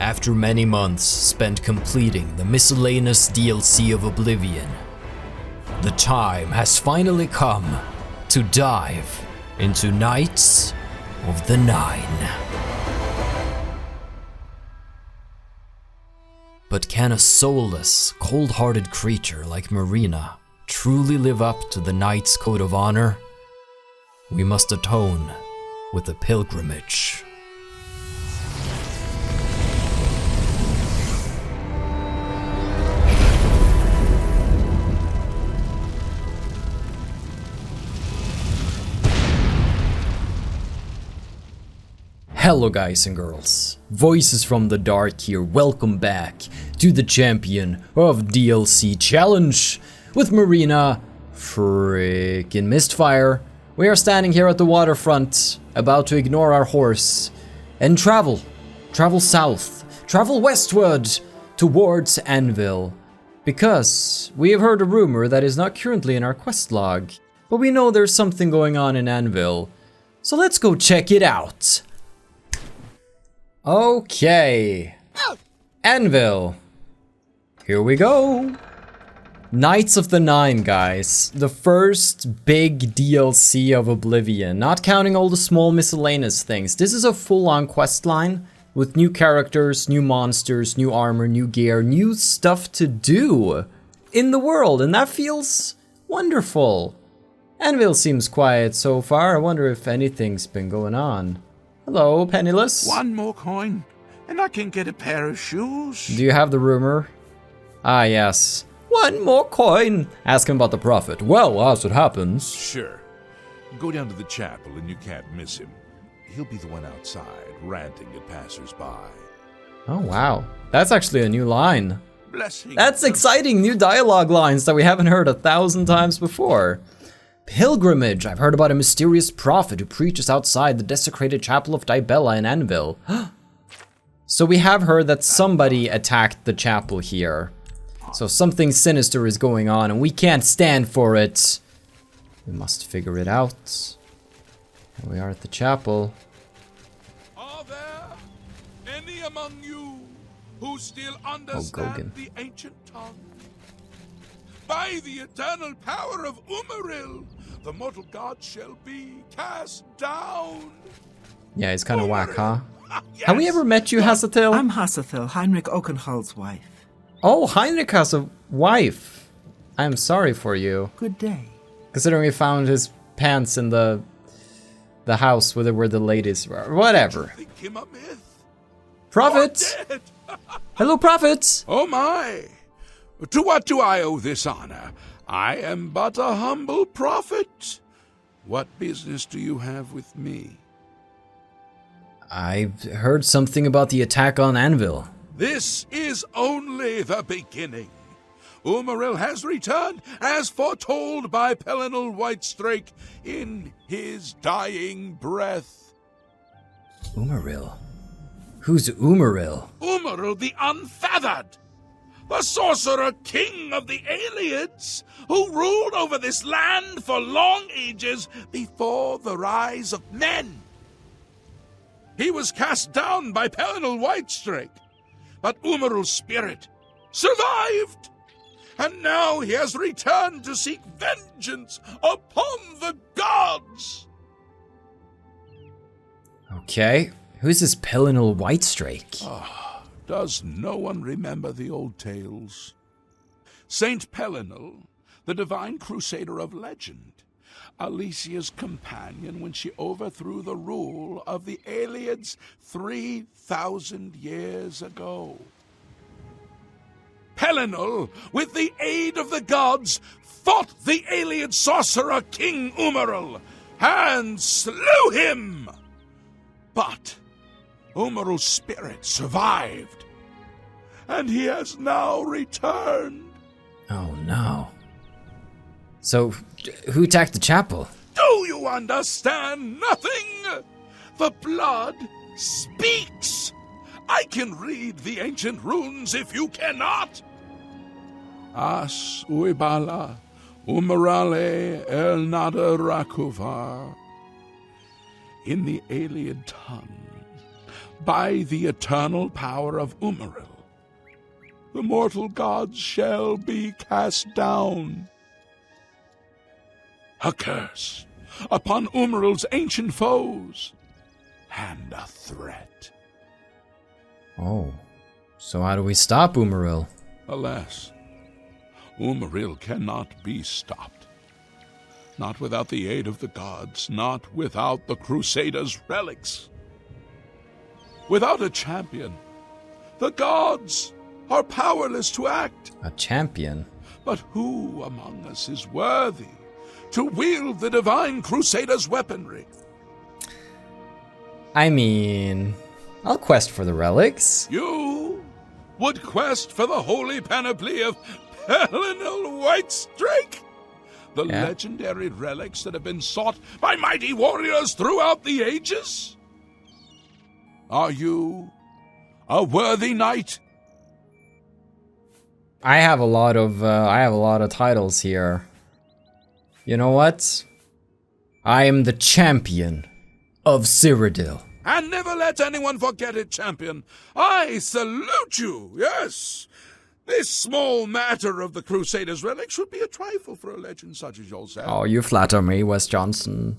After many months spent completing the miscellaneous DLC of Oblivion, the time has finally come to dive into Knights of the Nine. But can a soulless, cold-hearted creature like Marina truly live up to the Knight's code of honor? We must atone with a pilgrimage. Hello guys and girls, Voices from the Dark here, welcome back to the champion of DLC Challenge with Marina freaking Mistfire. We are standing here at the waterfront, about to ignore our horse and travel south, travel westward towards Anvil. Because we have heard a rumor that is not currently in our quest log, but we know there's something going on in Anvil. So let's go check it out. Okay, Anvil, here we go. Knights of the Nine, guys. The first big DLC of Oblivion, not counting all the small miscellaneous things. This is a full-on quest line with new characters, new monsters, new armor, new gear, new stuff to do in the world, and that feels wonderful. Anvil seems quiet so far. I wonder if anything's been going on. Hello, Penniless. One more coin, and I can get a pair of shoes. Do you have the rumor? Ah, yes. One more coin. Ask him about the prophet. Well, as it happens. Sure. Go down to the chapel and you can't miss him. He'll be the one outside, ranting at passers-by. Oh, wow. That's actually a new line. Blessing. That's exciting. New dialogue lines that we haven't heard 1,000 times before. Pilgrimage. I've heard about a mysterious prophet who preaches outside the desecrated chapel of Dibella in Anvil. So we have heard that somebody attacked the chapel here. So something sinister is going on and we can't stand for it. We must figure it out. Here we are at the chapel. Are there any among you who still understand the ancient tongue? By the eternal power of Umaril, the mortal god shall be cast down. Yeah, he's kind of whack, huh? Yes. Have we ever met you, Hasathil? I'm Hasathil, Heinrich Oakenhall's wife. Oh, Heinrich has a wife. I'm sorry for you. Good day. Considering we found his pants in the house where the ladies were. Whatever. Think him a myth? Prophet! Hello, Prophet! Oh my! To what do I owe this honor? I am but a humble prophet. What business do you have with me? I heard something about the attack on Anvil. This is only the beginning. Umaril has returned as foretold by Pelinal Whitestrake in his dying breath. Umaril? Who's Umaril? Umaril the Unfeathered! The sorcerer king of the Aliads, who ruled over this land for long ages before the rise of men. He was cast down by Pelinal Whitestrake, but Umaril's spirit survived, and now he has returned to seek vengeance upon the gods. Okay, who's this Pelinal Whitestrake? Does no one remember the old tales? Saint Pelinal, the divine crusader of legend, Alicia's companion when she overthrew the rule of the Aliads 3,000 years ago. Pelinal, with the aid of the gods, fought the Aliad sorcerer King Umaril and slew him. But Umaril's spirit survived, and he has now returned. Oh no. So, who attacked the chapel? Do you understand nothing? The blood speaks. I can read the ancient runes if you cannot. As uibala, umarale el nada rakuvar. In the Aliad tongue, by the eternal power of Umaril, the mortal gods shall be cast down. A curse upon Umaril's ancient foes, and a threat. Oh, so how do we stop Umaril? Alas, Umaril cannot be stopped. Not without the aid of the gods, not without the Crusaders' relics. Without a champion, the gods are powerless to act. A champion? But who among us is worthy to wield the divine Crusader's weaponry? I mean, I'll quest for the relics. You would quest for the holy panoply of Pelinal Whitestrake? The legendary relics that have been sought by mighty warriors throughout the ages? Are you a worthy knight? I have a lot of titles here. You know what? I am the champion of Cyrodiil. And never let anyone forget it, champion. I salute you, yes. This small matter of the Crusaders' relics should be a trifle for a legend such as yourself. Oh, you flatter me, Wes Johnson.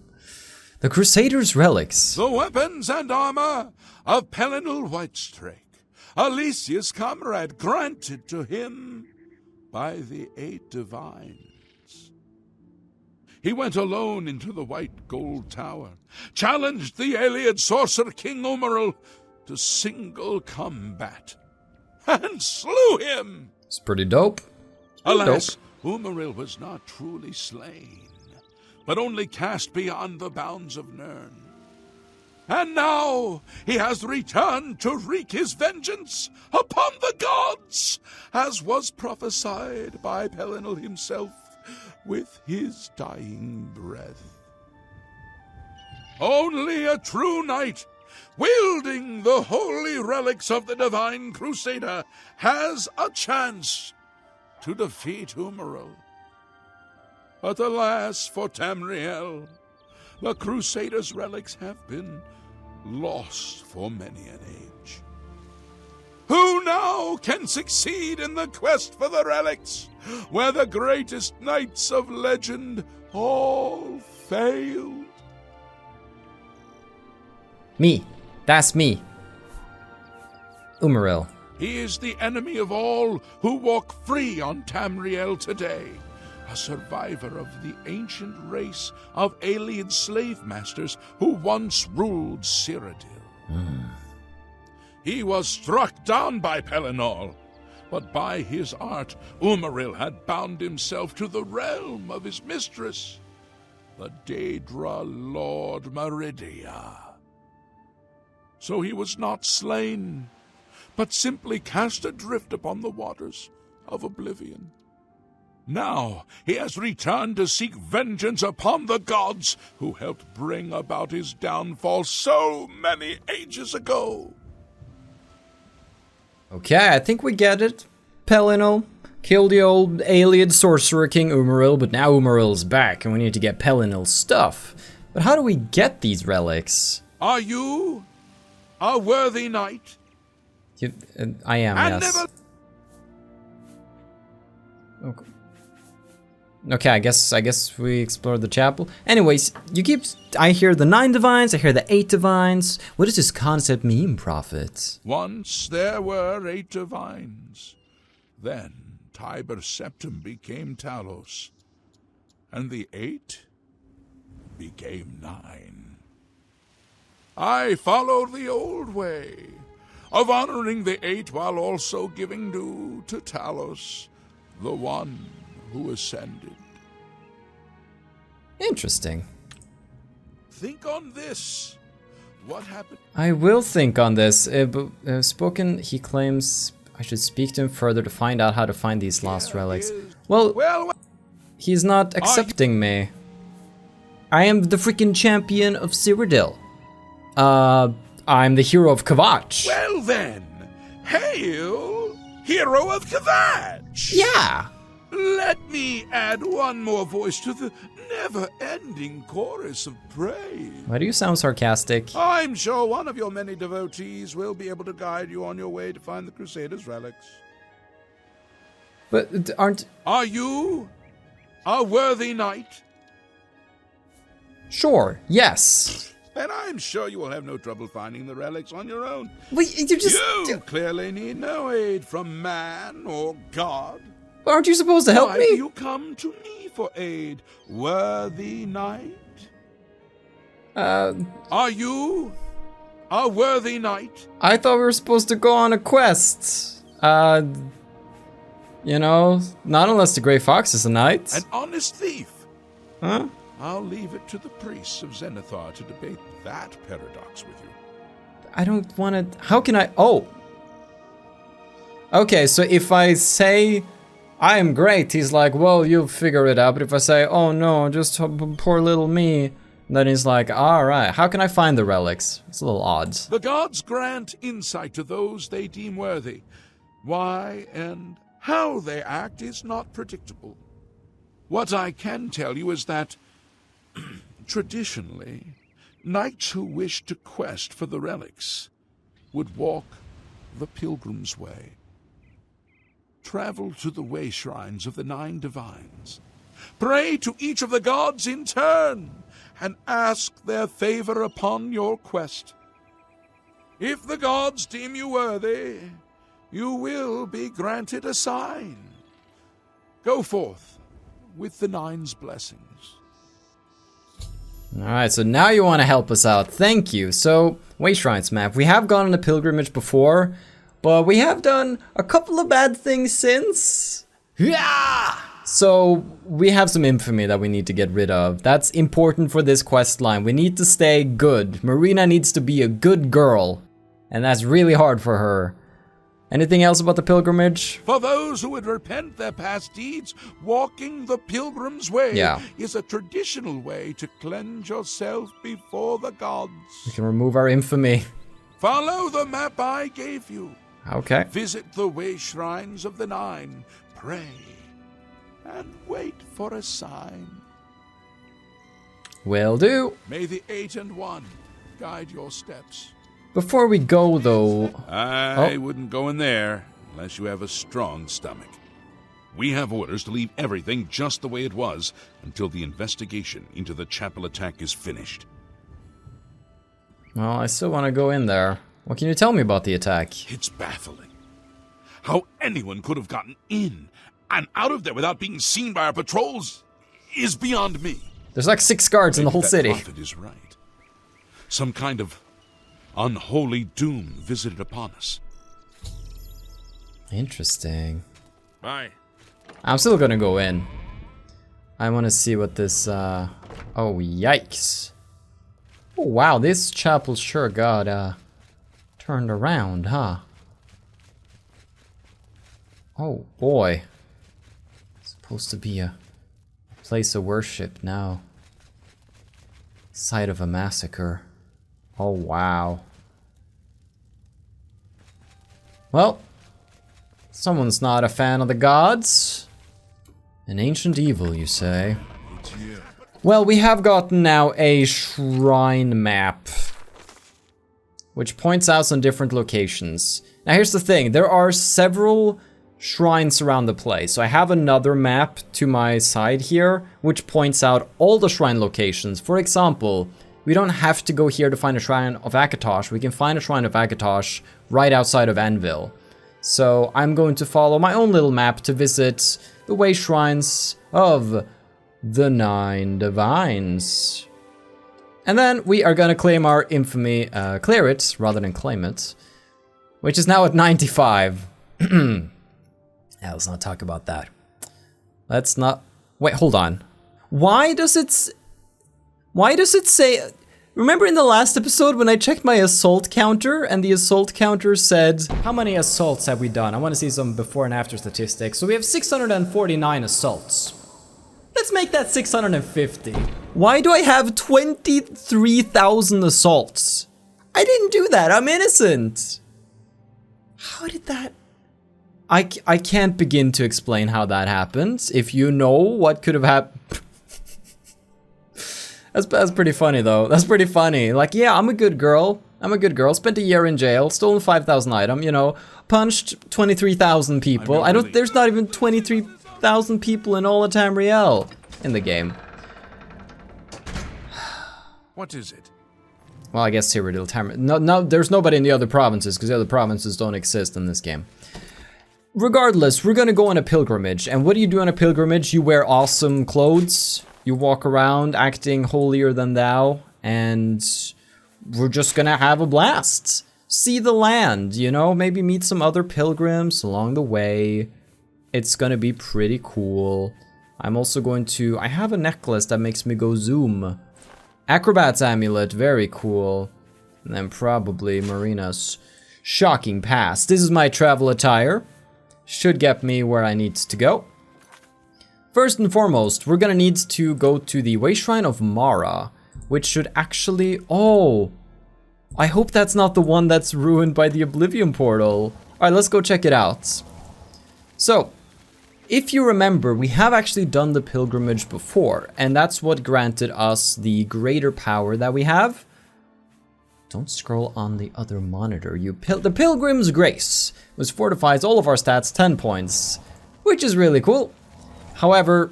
The Crusaders' relics. The weapons and armor of Pelinal Whitestrake, Alicia's comrade, granted to him by the 8 divines. He went alone into the white gold tower, challenged the alien sorcerer King Umaril to single combat, and slew him. It's pretty dope. Alas, Umaril was not truly slain, but only cast beyond the bounds of Nirn. And now he has returned to wreak his vengeance upon the gods, as was prophesied by Pelinal himself with his dying breath. Only a true knight, wielding the holy relics of the divine Crusader, has a chance to defeat Umaril. But alas for Tamriel, the Crusaders' relics have been lost for many an age. Who now can succeed in the quest for the relics, where the greatest knights of legend all failed? Me. That's me. Umaril. He is the enemy of all who walk free on Tamriel today, a survivor of the ancient race of alien slave masters who once ruled Cyrodiil. He was struck down by Pelinal, but by his art Umaril had bound himself to the realm of his mistress, the Daedra Lord Meridia. So he was not slain, but simply cast adrift upon the waters of Oblivion. Now he has returned to seek vengeance upon the gods who helped bring about his downfall so many ages ago. Okay, I think we get it. Pelinal killed the old alien sorcerer King Umaril, but now Umaril's back and we need to get Pelinal's stuff. But how do we get these relics? Are you a worthy knight? I am, And yes. never... Okay, I guess we explored the chapel. Anyways, I hear the 9 divines, I hear the 8 divines. What does this concept mean, Prophet? Once there were 8 divines. Then Tiber Septim became Talos, and the 8 became 9. I followed the old way of honoring the 8 while also giving due to Talos, the one who ascended. Interesting. Think on this. What happened? I will think on this. Spoken, he claims I should speak to him further to find out how to find these lost relics. Well, he's not accepting me. I am the freaking champion of Cyrodiil. I'm the hero of Kvatch. Well then, hail, hero of Kvatch! Yeah! Let me add one more voice to the never-ending chorus of praise. Why do you sound sarcastic? I'm sure one of your many devotees will be able to guide you on your way to find the Crusaders' relics. But aren't... Are you a worthy knight? Sure, yes. Then I'm sure you will have no trouble finding the relics on your own. Wait, you just... You clearly need no aid from man or God. Aren't you supposed to help Why me? do you come to me for aid, worthy knight? Are you a worthy knight? I thought we were supposed to go on a quest. You know, not unless the Grey Fox is a knight. An honest thief? Huh? I'll leave it to the priests of Zenithar to debate that paradox with you. I don't want to... How can I... Oh. Okay, so if I say I am great, he's like, well, you'll figure it out. But if I say, oh no, just poor little me, then he's like, alright, how can I find the relics? It's a little odd. The gods grant insight to those they deem worthy. Why and how they act is not predictable. What I can tell you is that traditionally, knights who wished to quest for the relics would walk the pilgrim's way, travel to the wayshrines of the 9 divines, pray to each of the gods in turn, and ask their favor upon your quest. If the gods deem you worthy, you will be granted a sign. Go forth with the 9's blessings. Alright, so now you want to help us out. Thank you. So, Wayshrines map. We have gone on a pilgrimage before, but we have done a couple of bad things since. Yeah! So, we have some infamy that we need to get rid of. That's important for this quest line. We need to stay good. Marina needs to be a good girl, and that's really hard for her. Anything else about the pilgrimage? For those who would repent their past deeds, walking the pilgrim's way is a traditional way to cleanse yourself before the gods. We can remove our infamy. Follow the map I gave you. Okay. Visit the Wayshrines of the 9. Pray and wait for a sign. Will do. May the 8 and 1 guide your steps. Before we go, though... I wouldn't go in there unless you have a strong stomach. We have orders to leave everything just the way it was until the investigation into the chapel attack is finished. Well, I still want to go in there. What can you tell me about the attack? It's baffling. How anyone could have gotten in and out of there without being seen by our patrols is beyond me. There's like 6 guards in the whole city. That prophet is right. Some kind of unholy doom visited upon us. Interesting. Bye. I'm still gonna go in. I want to see what this, Oh, yikes. Oh, wow, this chapel sure got, turned around, huh? Oh, boy. It's supposed to be a place of worship now. Site of a massacre. Oh, wow. Well, someone's not a fan of the gods. An ancient evil, you say? Well, we have gotten now a shrine map, which points out some different locations. Now, here's the thing. There are several shrines around the place. So I have another map to my side here, which points out all the shrine locations. For example, we don't have to go here to find a shrine of Akatosh. We can find a shrine of Akatosh right outside of Anvil. So I'm going to follow my own little map to visit the Wayshrines of the 9 Divines. And then we are going to claim our infamy, clear it rather than claim it, which is now at 95. Yeah, let's not talk about that. Let's not... Wait, hold on. Why does it say... Remember in the last episode when I checked my assault counter and the assault counter said, how many assaults have we done? I want to see some before and after statistics. So we have 649 assaults. Let's make that 650. Why do I have 23,000 assaults? I didn't do that. I'm innocent. How did that... I can't begin to explain how that happened. If you know what could have happened... That's pretty funny though. That's pretty funny. Like, yeah, I'm a good girl. I'm a good girl. Spent a year in jail, stolen 5,000 item, you know, punched 23,000 people. There's not even 23,000 people in all of Tamriel in the game. What is it? Well, I guess Cyrodiil, Tamriel. No, there's nobody in the other provinces because the other provinces don't exist in this game. Regardless, we're gonna go on a pilgrimage. And what do you do on a pilgrimage? You wear awesome clothes. You walk around acting holier than thou. And we're just gonna have a blast. See the land, you know? Maybe meet some other pilgrims along the way. It's gonna be pretty cool. I'm also going to... I have a necklace that makes me go zoom. Acrobat's amulet, very cool. And then probably Marina's shocking past. This is my travel attire. Should get me where I need to go. First and foremost, we're gonna need to go to the Wayshrine of Mara, which should actually... Oh! I hope that's not the one that's ruined by the Oblivion portal. Alright, let's go check it out. So, if you remember, we have actually done the pilgrimage before, and that's what granted us the greater power that we have. Don't scroll on the other monitor, the Pilgrim's Grace, which fortifies all of our stats 10 points, which is really cool. However,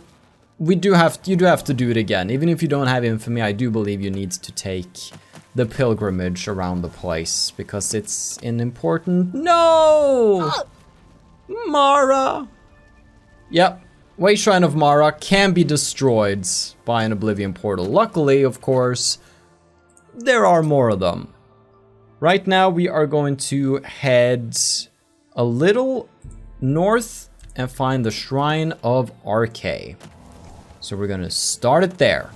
you do have to do it again. Even if you don't have infamy, I do believe you need to take the pilgrimage around the place, because it's an important... No! Mara! Yep, Wayshrine of Mara can be destroyed by an Oblivion portal. Luckily, of course, there are more of them. Right now, we are going to head a little north and find the Shrine of Arche. So we're gonna start it there.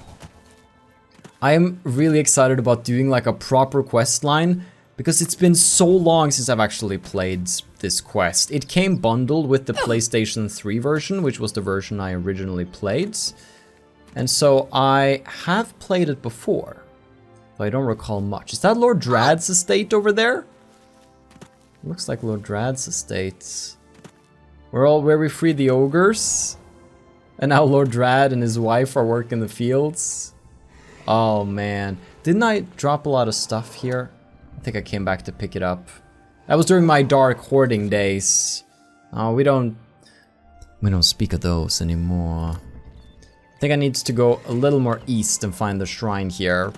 I am really excited about doing like a proper quest line because it's been so long since I've actually played this quest. It came bundled with the PlayStation 3 version, which was the version I originally played. And so I have played it before, but I don't recall much. Is that Lord Drad's estate over there? Looks like Lord Drad's estate. Where we freed the ogres. And now Lord Drad and his wife are working the fields. Oh man. Didn't I drop a lot of stuff here? I think I came back to pick it up. That was during my dark hoarding days. Oh, we don't speak of those anymore. I think I need to go a little more east and find the shrine here.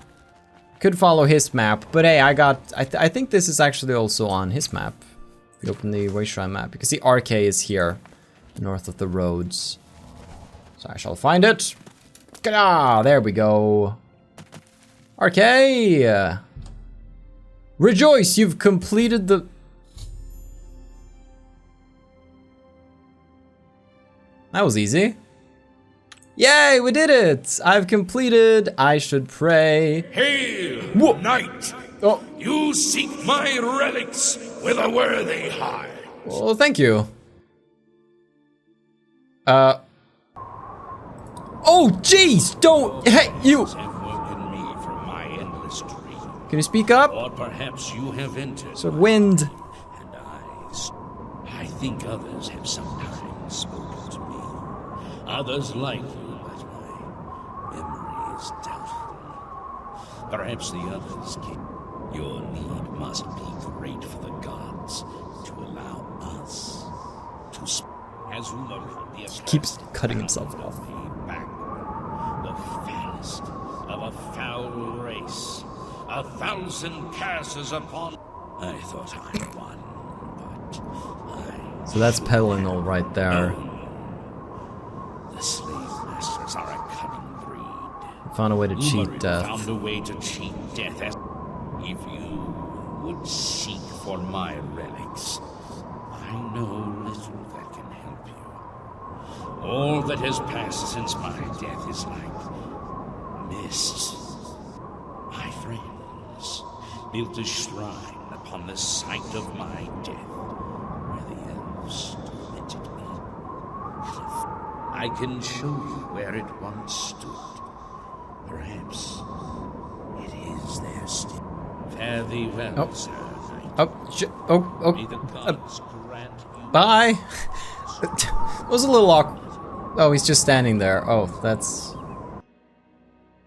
Could follow his map, but hey, I think this is actually also on his map. If you open the Wayshrine map, you can see Arche is here, north of the roads. So I shall find it. Ah, there we go. Arche! Rejoice, you've completed the... That was easy. Yay, we did it! I've completed, I should pray. Hail, Whoa. knight! Oh, You seek my relics with a worthy heart. well, thank you. Oh, jeez, don't, hey, you! Have woken me from my endless dream. Can you speak up? Or perhaps you have entered. So wind. And I think others have sometimes spoken to me. Others like you, but my memory is doubtful. Perhaps the others can. Your need must be great for the gods to allow us to speak. As Umaru, the Keeps cutting himself off. back, the fattest of a foul race. 1,000 curses upon. I thought I won, but I. So that's Pelinal right there. The slave masters are a cunning breed. Found a way to cheat Umaru death. found a way to cheat death. If you would seek for my relics, I know little that can help you. All that has passed since my death is like mist. My friends built a shrine upon the site of my death, where the elves tormented me. I can show you where it once stood. Perhaps it is there still. Fare thee well, Oh. sir knight. May the Oh, gods grant you. bye. It was a little awkward. Oh, he's just standing there. Oh, that's...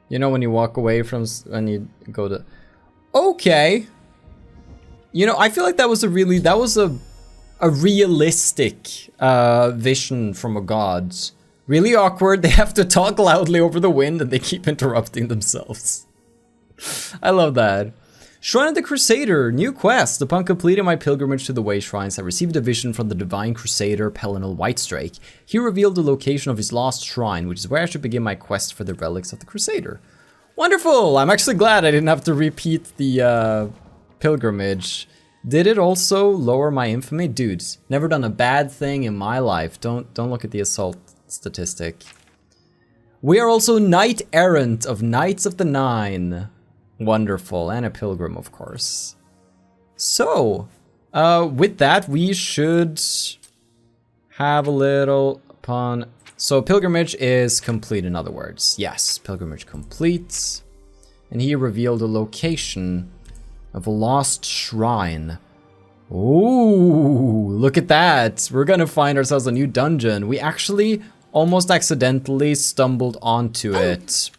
You know when you walk away from when you go to. Okay. You know, I feel like that was a realistic vision from a god. Really awkward. They have to talk loudly over the wind and they keep interrupting themselves. I love that. Shrine of the Crusader, new quest. Upon completing my pilgrimage to the Wayshrines, I received a vision from the divine Crusader Pellinal Whitestrake. He revealed the location of his lost shrine, which is where I should begin my quest for the relics of the Crusader. Wonderful! I'm actually glad I didn't have to repeat the pilgrimage. Did it also lower my infamy? Dudes, never done a bad thing in my life. Don't look at the assault statistic. We are also knight errant of Knights of the Nine. Wonderful, and a pilgrim, of course. So, with that, we should have a little upon. So, pilgrimage is complete, in other words. Yes, pilgrimage complete. And he revealed the location of a lost shrine. Ooh, look at that. We're gonna find ourselves a new dungeon. We actually almost accidentally stumbled onto it.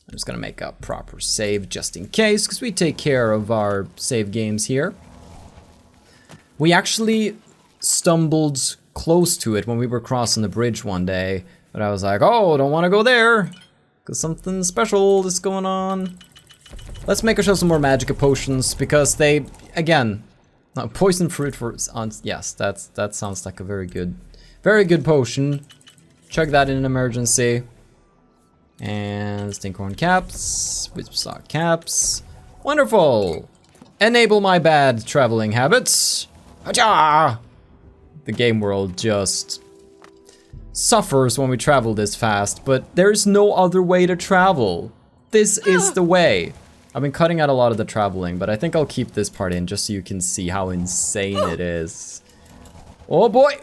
I'm just gonna make a proper save just in case, because we take care of our save games here. We actually stumbled close to it when we were crossing the bridge one day, but I was like, oh, don't want to go there, because something special is going on. Let's make ourselves some more magica potions, because they, again, poison fruit for, yes, that sounds like a very good potion. Chug that in an emergency. And stinkhorn caps, whipsaw caps. Wonderful! Enable my bad traveling habits. Hacha! The game world just suffers when we travel this fast, but there's no other way to travel. This is the way. I've been cutting out a lot of the traveling, but I think I'll keep this part in just so you can see how insane it is. Oh boy!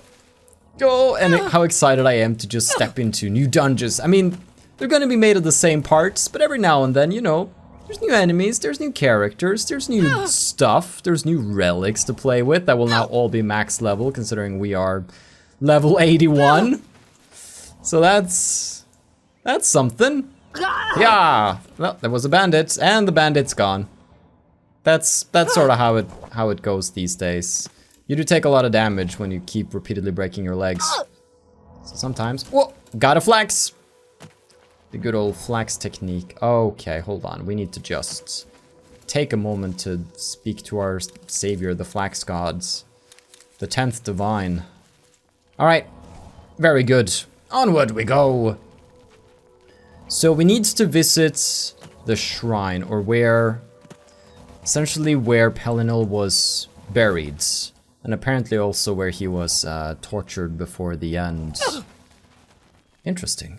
Go! And how excited I am to just step into new dungeons. I mean, they're gonna be made of the same parts, but every now and then, you know, there's new enemies, there's new characters, there's new stuff, there's new relics to play with that will now all be max level, considering we are level 81. So that's something. Yeah, well, there was a bandit, and the bandit's gone. That's sort of how it goes these days. You do take a lot of damage when you keep repeatedly breaking your legs. So sometimes, whoa, gotta flex. The good old flex technique. Okay, hold on. We need to just take a moment to speak to our savior, the flax gods. The 10th divine. Alright, very good. Onward we go. So we need to visit the shrine, or essentially where Pellinal was buried. And apparently also where he was tortured before the end. Interesting.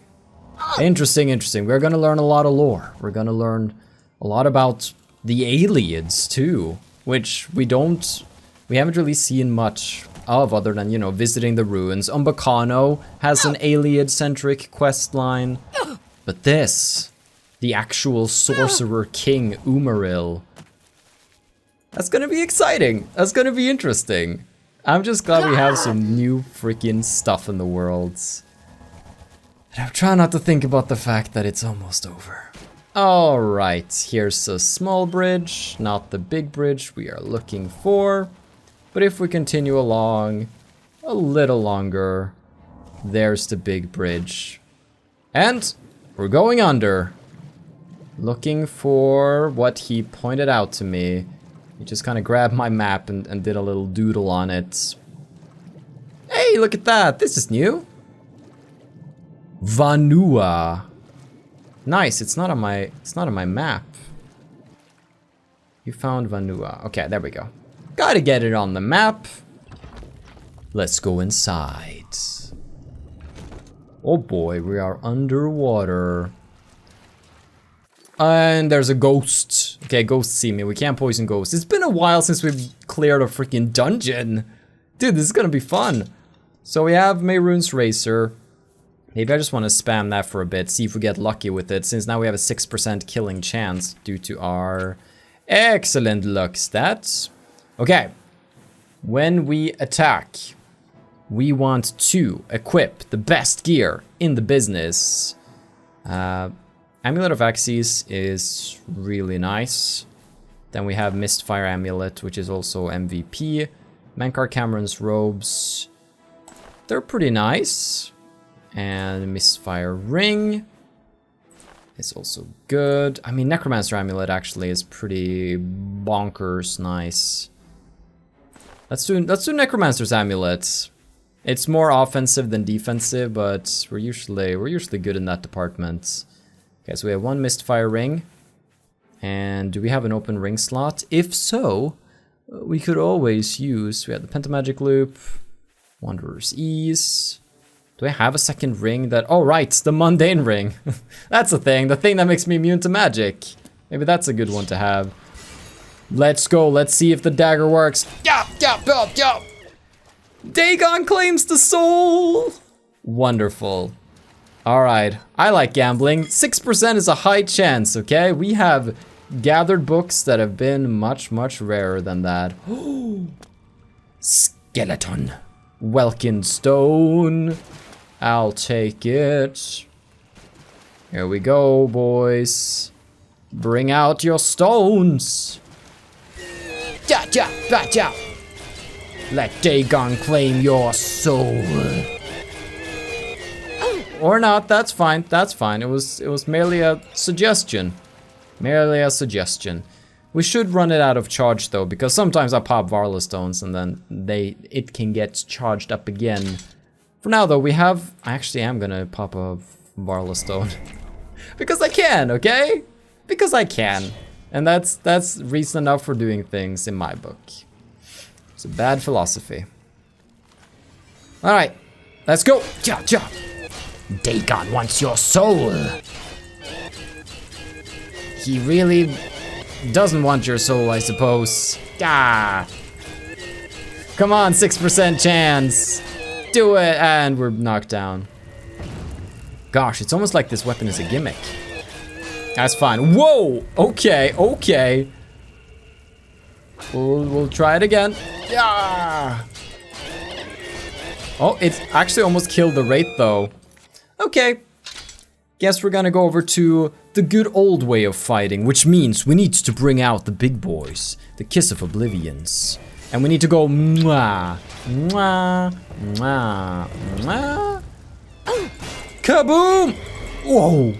Interesting. We're gonna learn a lot of lore. We're gonna learn a lot about the Aliens too, which we haven't really seen much of other than, you know, visiting the ruins. Umbacano has an Alien-centric quest line. But this, the actual sorcerer king Umaril, that's gonna be exciting. That's gonna be interesting. I'm just glad we have some new freaking stuff in the world. And I'm trying not to think about the fact that it's almost over. Alright, here's a small bridge, not the big bridge we are looking for. But if we continue along a little longer, there's the big bridge. And we're going under. Looking for what he pointed out to me. He just kind of grabbed my map and did a little doodle on it. Hey, look at that! This is new. Vanua. Nice, it's not on my map. You found Vanua. Okay, there we go. Gotta get it on the map. Let's go inside. Oh boy, we are underwater. And there's a ghost. Okay, ghosts see me. We can't poison ghosts. It's been a while since we've cleared a freaking dungeon. Dude, this is gonna be fun. So we have Mehrunes Racer. Maybe I just want to spam that for a bit, see if we get lucky with it, since now we have a 6% killing chance due to our excellent luck stats. Okay, when we attack, we want to equip the best gear in the business. Amulet of Axes is really nice. Then we have Mistfire Amulet, which is also MVP. Mankar Cameron's Robes. They're pretty nice. And Mistfire Ring is also good. I mean, Necromancer Amulet actually is pretty bonkers nice. Let's do Necromancer's Amulet. It's more offensive than defensive, but we're usually good in that department. Okay, so we have one Mistfire Ring. And do we have an open ring slot? If so, we could always use... We have the Pentamagic Loop, Wanderer's Ease. Do I have a second ring that... Oh, right, the Mundane Ring. That's the thing that makes me immune to magic. Maybe that's a good one to have. Let's go, let's see if the dagger works. Yeah. Dagon claims the soul! Wonderful. Alright, I like gambling. 6% is a high chance, okay? We have gathered books that have been much, much rarer than that. Skeleton. Welkin Stone. I'll take it. Here we go, boys. Bring out your stones. Ja. Let Dagon claim your soul. Or not, that's fine, that's fine. It was merely a suggestion. Merely a suggestion. We should run it out of charge though, because sometimes I pop Varla stones and then it can get charged up again. For now though, I actually am gonna pop a Varla stone. Because I can, okay? Because I can. And that's reason enough for doing things in my book. It's a bad philosophy. Alright, let's go! Ja. Dagon wants your soul. He really doesn't want your soul, I suppose. Ah. Come on, 6% chance. Do it, and we're knocked down. Gosh, it's almost like this weapon is a gimmick. That's fine. Whoa! Okay. We'll try it again. Yeah. Oh, it's actually almost killed the Wraith though. Okay. Guess we're gonna go over to the good old way of fighting, which means we need to bring out the big boys, the Kiss of Oblivions. And we need to go mwah, mwah, mwah, mwah. Kaboom! Whoa!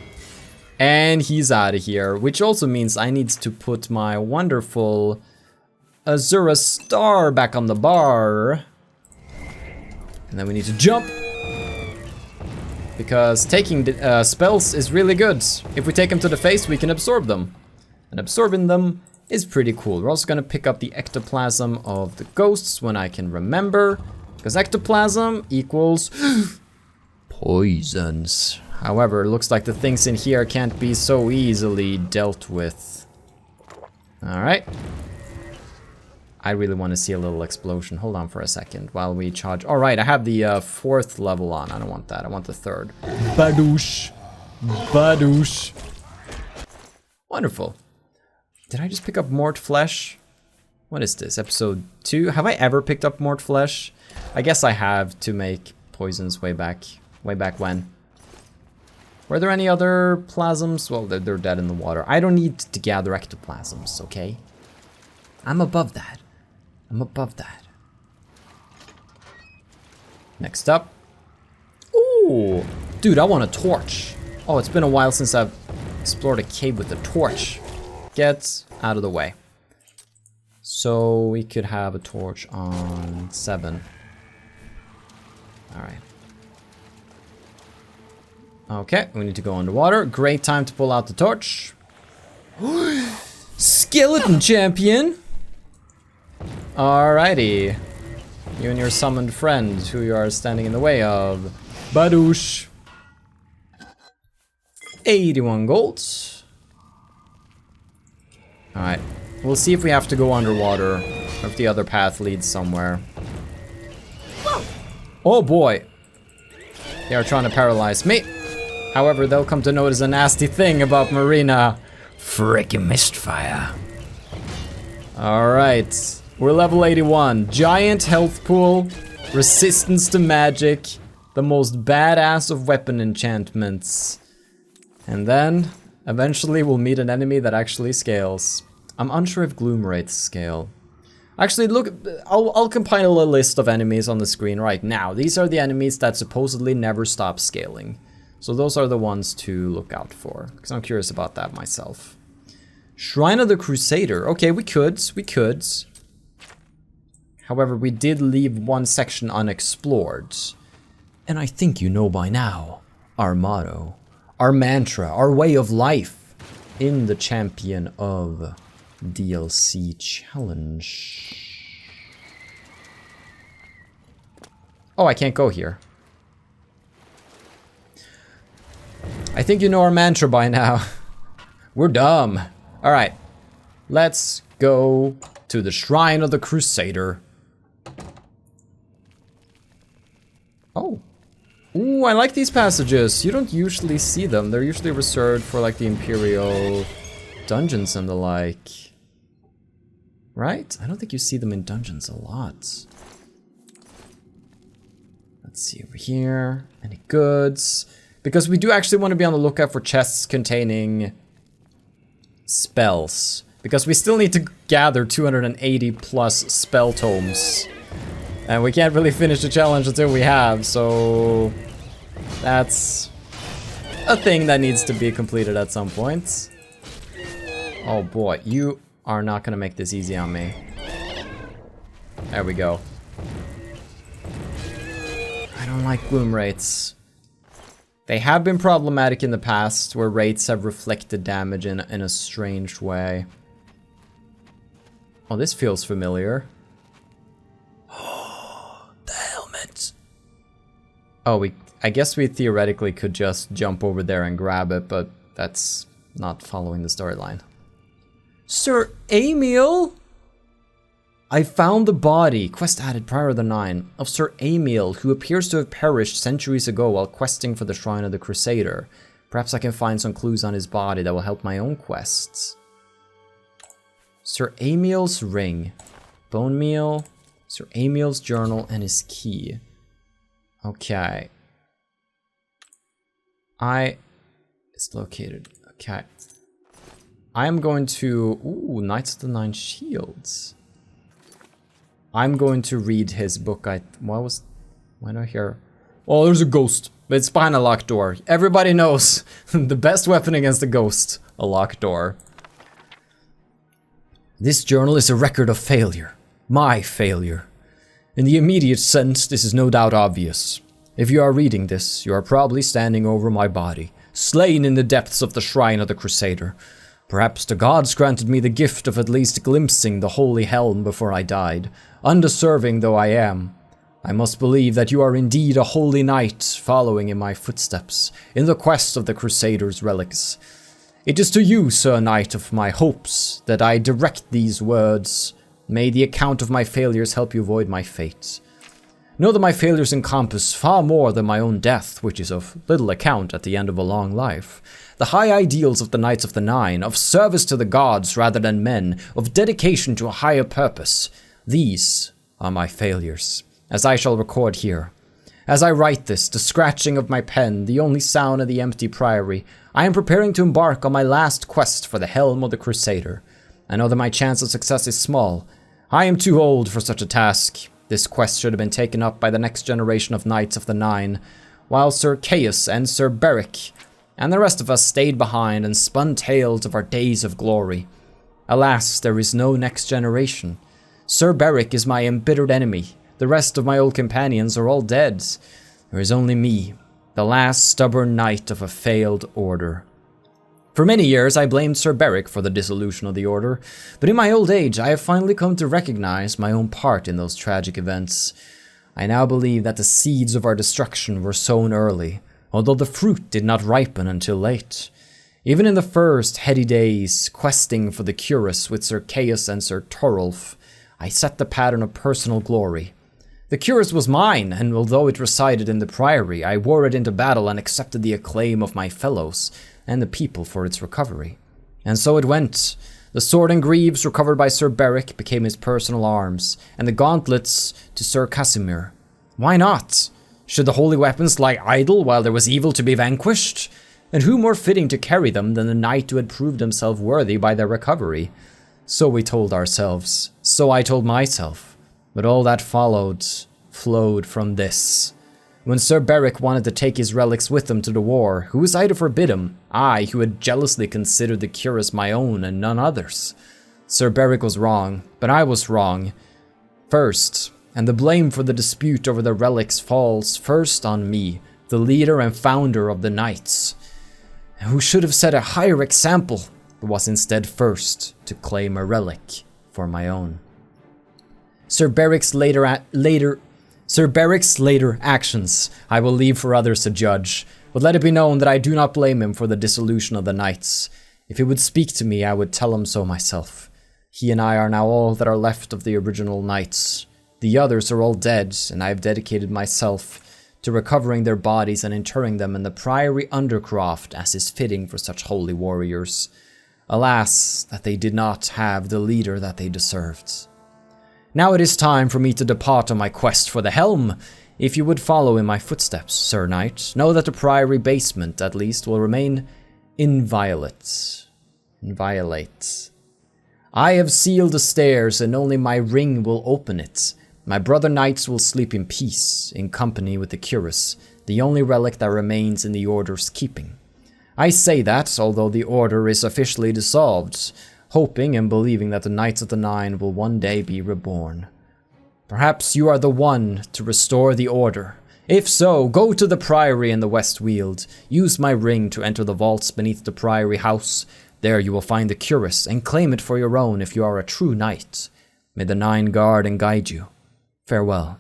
And he's out of here, which also means I need to put my wonderful Azura Star back on the bar. And then we need to jump. Because taking spells is really good. If we take them to the face, we can absorb them. And absorbing them is pretty cool. We're also gonna pick up the ectoplasm of the ghosts when I can remember. Because ectoplasm equals poisons. However, it looks like the things in here can't be so easily dealt with. Alright. I really want to see a little explosion. Hold on for a second while we charge. Alright, I have the 4th level on. I don't want that. I want the 3rd. Badoosh. Badoosh. Wonderful. Did I just pick up Mort Flesh? What is this? Episode 2? Have I ever picked up Mort Flesh? I guess I have to make poisons way back when. Were there any other plasms? Well, they're dead in the water. I don't need to gather ectoplasms, okay? I'm above that. I'm above that. Next up. Ooh! Dude, I want a torch. Oh, it's been a while since I've explored a cave with a torch. Get out of the way. So we could have a torch on 7. Alright. Okay, we need to go underwater. Great time to pull out the torch. Skeleton champion! Alrighty. You and your summoned friend, who you are standing in the way of. Badoosh. 81 gold. Alright. We'll see if we have to go underwater, or if the other path leads somewhere. Oh boy. They are trying to paralyze me. However, they'll come to notice a nasty thing about Marina. Frickin' Mistfire. Alright. We're level 81. Giant health pool. Resistance to magic. The most badass of weapon enchantments. And then Eventually we'll meet an enemy that actually scales. I'm unsure if Gloom Wraiths scale. Actually, look, I'll compile a list of enemies on the screen right now. These are the enemies that supposedly never stop scaling. So those are the ones to look out for, because I'm curious about that myself. Shrine of the Crusader. Okay, we could. However, we did leave one section unexplored. And I think you know by now our motto, our mantra, our way of life in the Champion of DLC Challenge. Oh, I can't go here. I think you know our mantra by now. We're dumb. Alright. Let's go to the Shrine of the Crusader. Oh. Ooh, I like these passages. You don't usually see them. They're usually reserved for like the Imperial dungeons and the like. Right? I don't think you see them in dungeons a lot. Let's see over here. Any goods? Because we do actually want to be on the lookout for chests containing spells. Because we still need to gather 280 plus spell tomes. And we can't really finish the challenge until we have, so that's a thing that needs to be completed at some point. Oh boy, you are not gonna make this easy on me. There we go. I don't like Gloom Wraiths. They have been problematic in the past, where wraiths have reflected damage in a strange way. Oh, this feels familiar. Oh, the helmet. Oh, I guess we theoretically could just jump over there and grab it, but that's not following the storyline. Sir Emil? I found the body, quest added prior to the 9, of Sir Emil, who appears to have perished centuries ago while questing for the Shrine of the Crusader. Perhaps I can find some clues on his body that will help my own quests. Sir Emil's ring. Bone meal. Sir Emil's journal and his key. Okay. It's located. Okay. I am going to... Ooh, Knights of the Nine Shields. I'm going to read his book. Why not here? Oh, there's a ghost. It's behind a locked door. Everybody knows the best weapon against a ghost, a locked door. This journal is a record of failure. My failure. In the immediate sense, this is no doubt obvious. If you are reading this, you are probably standing over my body, slain in the depths of the Shrine of the Crusader. Perhaps the gods granted me the gift of at least glimpsing the holy Helm before I died, undeserving though I am. I must believe that you are indeed a holy knight following in my footsteps, in the quest of the Crusaders Relics. It is to you, Sir Knight of my hopes, that I direct these words. May the account of my failures help you avoid my fate. Know that my failures encompass far more than my own death, which is of little account at the end of a long life. The high ideals of the Knights of the Nine, of service to the gods rather than men, of dedication to a higher purpose, these are my failures, as I shall record here. As I write this, the scratching of my pen, the only sound in the empty priory, I am preparing to embark on my last quest for the Helm of the Crusader. I know that my chance of success is small. I am too old for such a task. This quest should have been taken up by the next generation of Knights of the Nine, while Sir Caius and Sir Beric and the rest of us stayed behind and spun tales of our days of glory. Alas, there is no next generation. Sir Beric is my embittered enemy. The rest of my old companions are all dead. There is only me, the last stubborn knight of a failed order. For many years I blamed Sir Beric for the dissolution of the order, but in my old age I have finally come to recognize my own part in those tragic events. I now believe that the seeds of our destruction were sown early, although the fruit did not ripen until late. Even in the first heady days, questing for the cuirass with Sir Caius and Sir Torulf, I set the pattern of personal glory. The cuirass was mine, and although it resided in the priory, I wore it into battle and accepted the acclaim of my fellows and the people for its recovery. And so it went. The sword and greaves recovered by Sir Beric became his personal arms, and the gauntlets to Sir Casimir. Why not? Should the holy weapons lie idle while there was evil to be vanquished? And who more fitting to carry them than the knight who had proved himself worthy by their recovery? So we told ourselves. So I told myself. But all that flowed from this. When Sir Beric wanted to take his relics with him to the war, who was I to forbid him? I, who had jealously considered the cuirass my own and none others. Sir Beric was wrong, but I was wrong. First, and the blame for the dispute over the relics falls first on me, the leader and founder of the knights, who should have set a higher example, but was instead first to claim a relic for my own. Sir Beric's later actions I will leave for others to judge, but let it be known that I do not blame him for the dissolution of the knights. If he would speak to me, I would tell him so myself. He and I are now all that are left of the original knights. The others are all dead, and I have dedicated myself to recovering their bodies and interring them in the priory undercroft as is fitting for such holy warriors. Alas, that they did not have the leader that they deserved. Now it is time for me to depart on my quest for the Helm. If you would follow in my footsteps, Sir Knight, know that the priory basement, at least, will remain inviolate. I have sealed the stairs, and only my ring will open it. My brother knights will sleep in peace, in company with the cuirass, the only relic that remains in the Order's keeping. I say that, although the Order is officially dissolved, hoping and believing that the Knights of the Nine will one day be reborn. Perhaps you are the one to restore the Order. If so, go to the Priory in the West Weald. Use my ring to enter the vaults beneath the Priory House. There you will find the cuirass, and claim it for your own if you are a true knight. May the Nine guard and guide you. Farewell,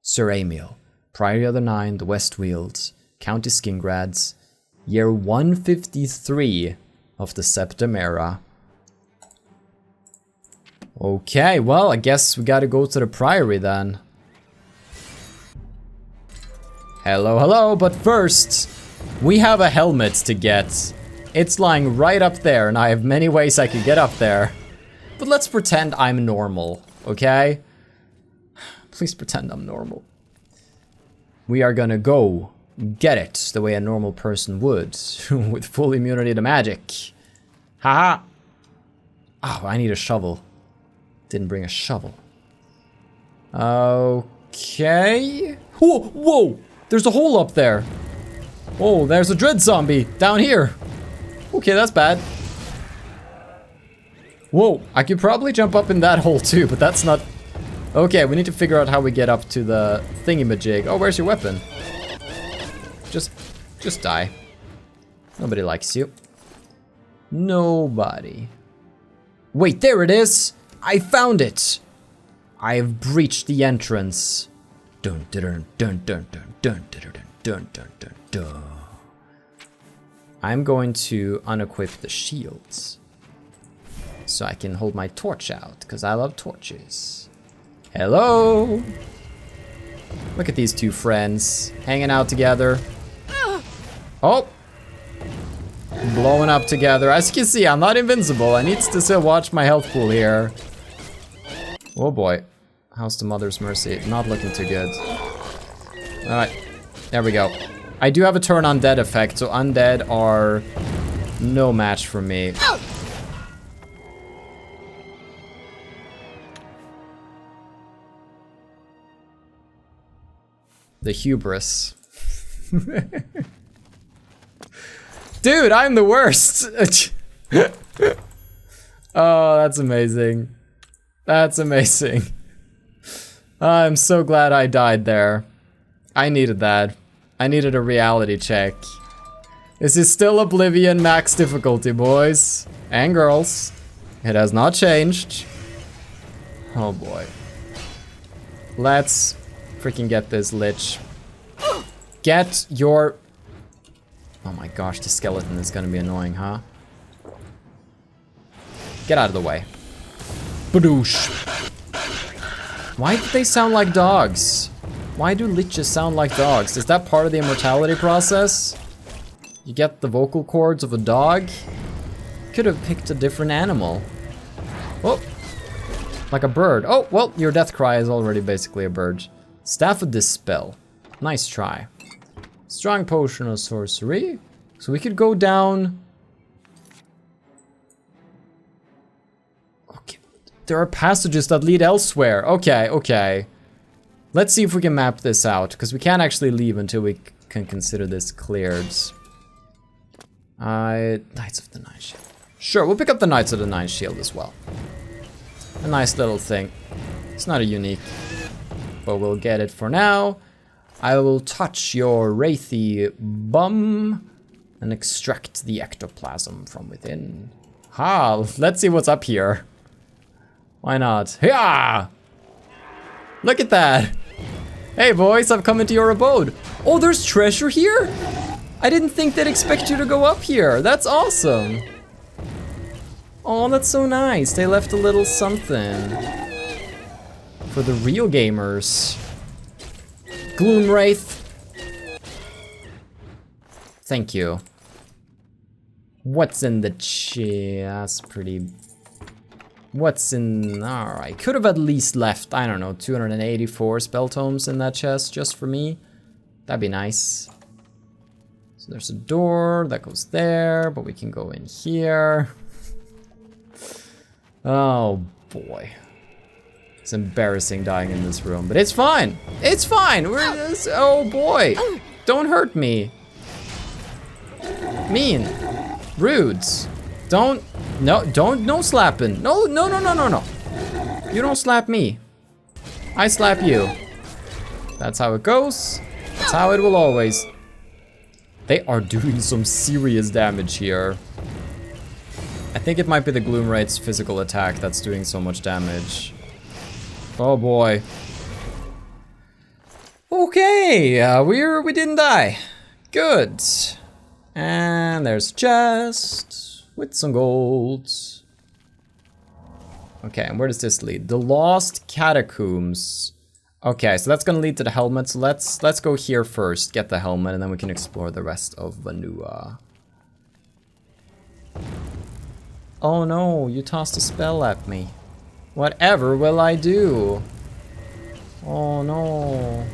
Sir Emil, Priory of the Nine, the West Weald, County Skingrads, year 153 of the Septim Era. Okay, well, I guess we gotta go to the Priory then. Hello, hello, but first, we have a helmet to get. It's lying right up there, and I have many ways I could get up there. But let's pretend I'm normal, okay? Please pretend I'm normal. We are gonna go get it the way a normal person would, with full immunity to magic. Haha! Oh, I need a shovel. Didn't bring a shovel. Okay. Whoa, whoa! There's a hole up there. Oh, there's a dread zombie down here. Okay, that's bad. Whoa, I could probably jump up in that hole too, but that's not... Okay, we need to figure out how we get up to the thingy-majig. Oh, where's your weapon? Just die. Nobody likes you. Nobody. Wait, there it is! I found it! I have breached the entrance. Dun dun dun dun dun dun dun dun dun dun dun. I'm going to unequip the shields so I can hold my torch out, because I love torches. Hello! Look at these two friends hanging out together. Oh! Blowing up together. As you can see, I'm not invincible. I need to still watch my health pool here. Oh boy. How's the Mother's Mercy? Not looking too good. Alright. There we go. I do have a turn undead effect, so undead are no match for me. The hubris. Dude, I'm the worst! Oh, that's amazing. That's amazing. I'm so glad I died there. I needed that. I needed a reality check. This is still Oblivion max difficulty, boys and girls. It has not changed. Oh boy. Let's freaking get this lich. Get your... Oh my gosh, the skeleton is gonna be annoying, huh? Get out of the way. Badoosh. Why do they sound like dogs? Why do liches sound like dogs? Is that part of the immortality process? You get the vocal cords of a dog? Could have picked a different animal. Oh, like a bird. Oh, well, your death cry is already basically a bird. Staff of Dispel. Nice try. Strong potion of sorcery. So we could go down. Okay, there are passages that lead elsewhere. Okay, okay. Let's see if we can map this out, because we can't actually leave until we can consider this cleared. Knights of the Nine Shield. Sure, we'll pick up the Knights of the Nine Shield as well. A nice little thing. It's not a unique, but we'll get it for now. I will touch your wraithy bum and extract the ectoplasm from within. Ha! Let's see what's up here. Why not? Yeah! Look at that! Hey boys, I've come into your abode. Oh, there's treasure here? I didn't think they'd expect you to go up here. That's awesome. Oh, that's so nice. They left a little something for the real gamers. Gloom Wraith. Thank you. What's in the chest? Pretty. What's in... Alright, could have at least left, I don't know, 284 spell tomes in that chest just for me. That'd be nice. So there's a door that goes there, but we can go in here. Oh boy. It's embarrassing dying in this room, but it's fine. It's fine. Oh boy. Don't hurt me. Mean. Rudes. Don't slapping. No. You don't slap me. I slap you. That's how it goes. That's how it will always. They are doing some serious damage here. I think it might be the Gloom Wraith's physical attack that's doing so much damage. Oh boy. Okay, we didn't die. Good. And there's a chest with some gold. Okay, and where does this lead? The Lost Catacombs. Okay, so that's gonna lead to the helmet. So let's go here first, get the helmet, and then we can explore the rest of Vanua. Oh no, you tossed a spell at me. Whatever will I do? Oh no.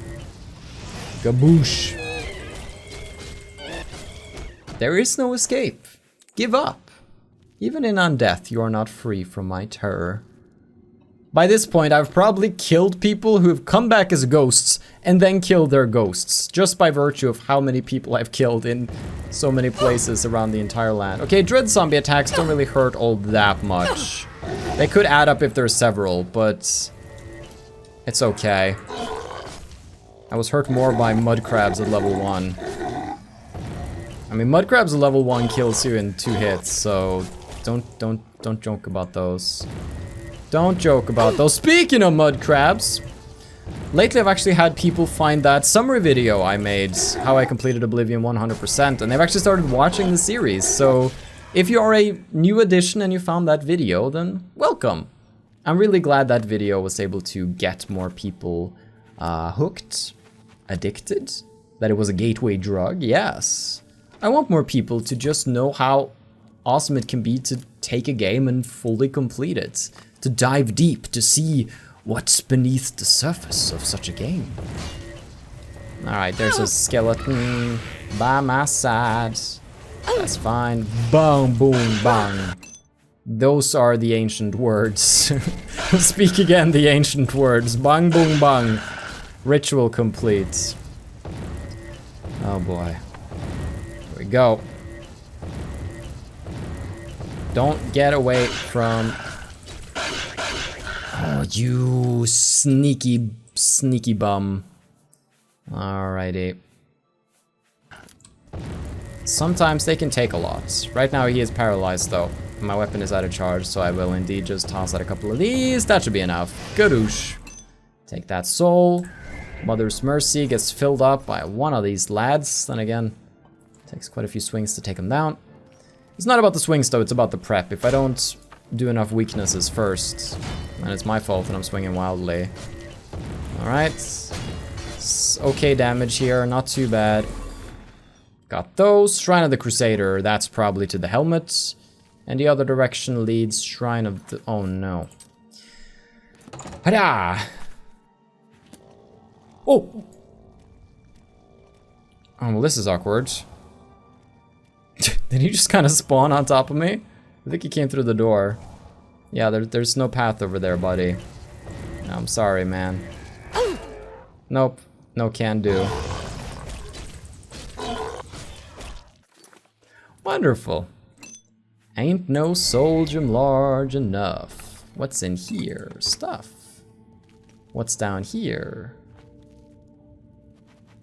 Gaboosh. There is no escape. Give up. Even in undeath, you are not free from my terror. By this point, I've probably killed people who have come back as ghosts and then killed their ghosts, just by virtue of how many people I've killed in so many places around the entire land. Okay, dread zombie attacks don't really hurt all that much. They could add up if there's several, but it's okay. I was hurt more by mud crabs at level 1. I mean, mud crabs at level 1 kills you in 2 hits, so don't joke about those. Don't joke about those. Speaking of mud crabs, lately I've actually had people find that summary video I made, how I completed Oblivion 100%, and they've actually started watching the series. So if you are a new addition and you found that video, then welcome. I'm really glad that video was able to get more people hooked, addicted, that it was a gateway drug, yes. I want more people to just know how awesome it can be to take a game and fully complete it. To dive deep, to see what's beneath the surface of such a game. Alright, there's a skeleton by my side. That's fine. Bang, boom, bang. Those are the ancient words. Speak again the ancient words. Bang, boom, bang. Ritual complete. Oh boy. Here we go. Don't get away from... Oh, you sneaky bum. Alrighty. Sometimes they can take a lot. Right now he is paralyzed though. My weapon is out of charge, so I will indeed just toss out a couple of these. That should be enough. Gadoosh. Take that soul. Mother's Mercy gets filled up by one of these lads. Then again, takes quite a few swings to take him down. It's not about the swings though, it's about the prep. If I don't do enough weaknesses first, then it's my fault and I'm swinging wildly. Alright. Okay damage here, not too bad. Got those. Shrine of the Crusader, that's probably to the helmet. And the other direction leads Shrine of the... Oh no. Hada! Oh! Oh, well this is awkward. Did he just kind of spawn on top of me? I think he came through the door. Yeah, there's no path over there, buddy. No, I'm sorry, man. Nope. No can do. Wonderful. Ain't no soldier large enough. What's in here? Stuff. What's down here?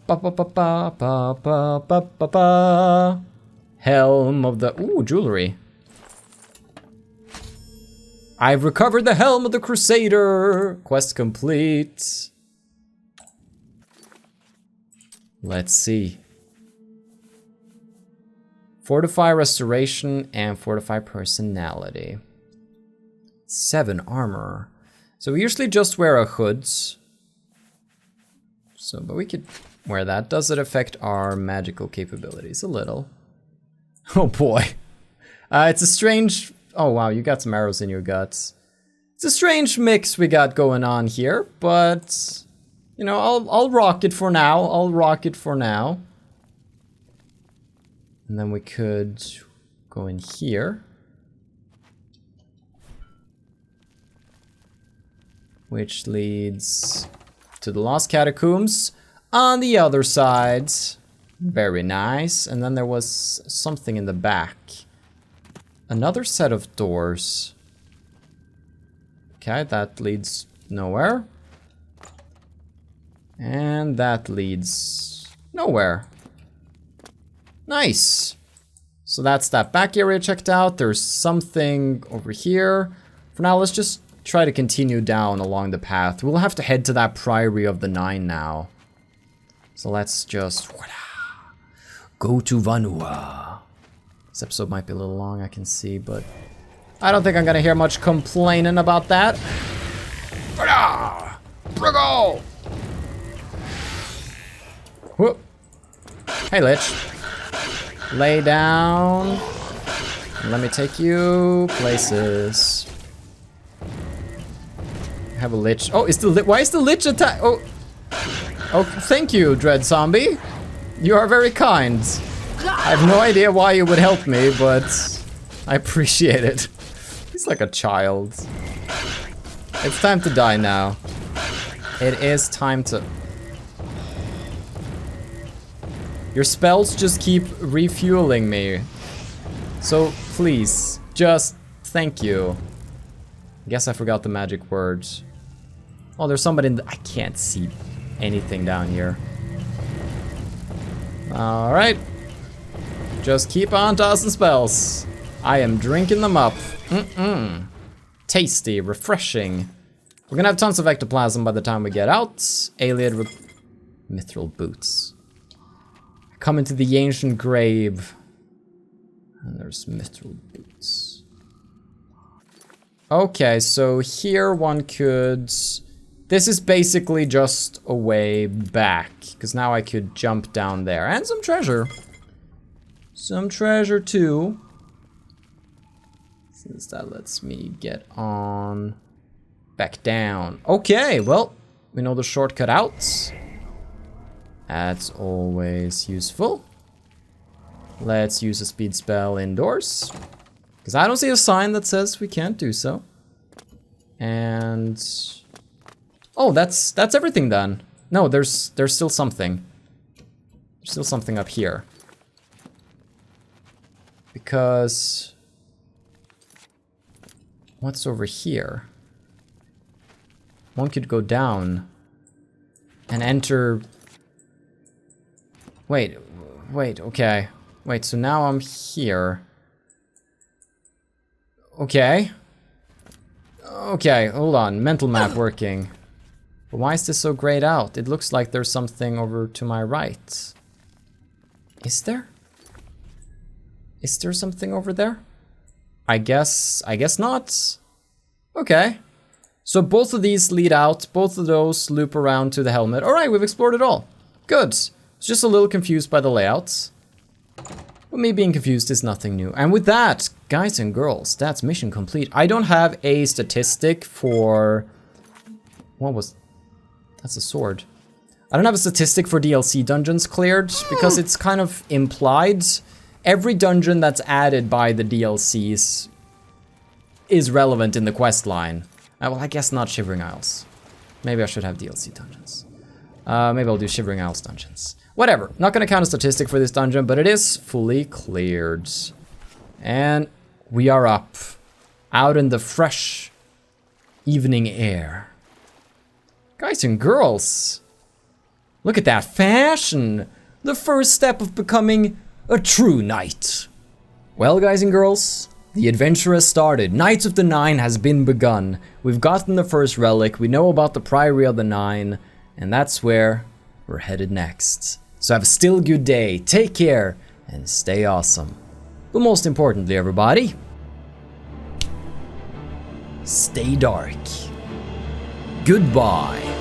Ba ba ba ba ba ba ba ba ba. Helm of the... Ooh, jewelry. I've recovered the Helm of the Crusader. Quest complete. Let's see. Fortify restoration and fortify personality. 7 armor. So we usually just wear a hood. So, but we could wear that. Does it affect our magical capabilities? A little. Oh boy. It's a strange... Oh wow, you got some arrows in your guts. It's a strange mix we got going on here, but... You know, I'll rock it for now. I'll rock it for now. And then we could go in here. Which leads to the Lost Catacombs on the other side. Very nice. And then there was something in the back. Another set of doors. Okay, that leads nowhere. And that leads nowhere. Nice. So that's that back area checked out. There's something over here. For now, let's just try to continue down along the path. We'll have to head to that Priory of the Nine now. So let's just go to Vanua. This episode might be a little long, I can see, but I don't think I'm gonna hear much complaining about that. Briggle! Whoop. Hey, Lich. Lay down. Let me take you places. I have a Lich. Oh, why is the Lich attack? Oh, thank you, Dread Zombie. You are very kind. I have no idea why you would help me, but I appreciate it. He's like a child. It's time to die now. It is time to... Your spells just keep refueling me. So please, just thank you. I guess I forgot the magic words. Oh, there's somebody in the... I can't see anything down here. Alright. Just keep on tossing spells. I am drinking them up. Tasty, refreshing. We're gonna have tons of ectoplasm by the time we get out. Alien mithril boots. Come into the ancient grave. And there's mithril boots. Okay, so here one could... This is basically just a way back, because now I could jump down there. And some treasure. Some treasure too. Since that lets me get on back down. Okay, well, we know the shortcut out. That's always useful. Let's use a speed spell indoors. Because I don't see a sign that says we can't do so. And... Oh, that's everything then. No, there's still something. There's still something up here. Because... What's over here? One could go down and enter... Wait, okay. Wait, so now I'm here. Okay. Okay, hold on. Mental map working. But why is this so grayed out? It looks like there's something over to my right. Is there? Is there something over there? I guess not. Okay. So both of these lead out, both of those loop around to the helmet. Alright, we've explored it all. Good. I was just a little confused by the layouts. But me being confused is nothing new. And with that, guys and girls, that's mission complete. I don't have a statistic for... What was... That's a sword. I don't have a statistic for DLC dungeons cleared, because it's kind of implied. every dungeon that's added by the DLCs is relevant in the quest line. Well, I guess not Shivering Isles. Maybe I should have DLC dungeons. Maybe I'll do Shivering Isles dungeons. Whatever, not gonna count a statistic for this dungeon, but it is fully cleared. And we are up, out in the fresh evening air. Guys and girls, look at that fashion. The first step of becoming a true knight. Well, guys and girls, the adventure has started. Knights of the Nine has been begun. We've gotten the first relic, we know about the Priory of the Nine, and that's where we're headed next. So have a still good day, take care, and stay awesome. But most importantly, everybody, stay dark. Goodbye.